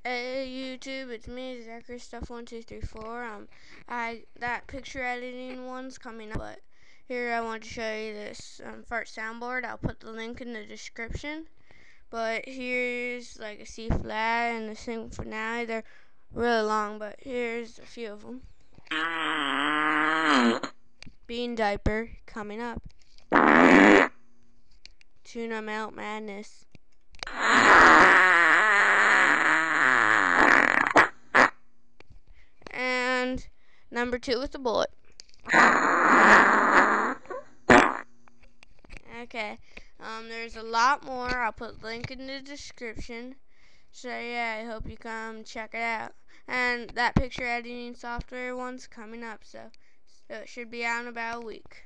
Hey YouTube, it's me, Zachary Stuff1234. That picture editing one's coming up, but here I want to show you this first soundboard. I'll put the link in the description. But here's like a C flat and the symphony. They're really long, but here's a few of them. Bean diaper coming up. Tuna melt madness. And number 2 with the bullet. Okay, there's a lot more. I'll put the link in the description. So yeah, I hope you come check it out. And that picture editing software one's coming up, so it should be out in about a week.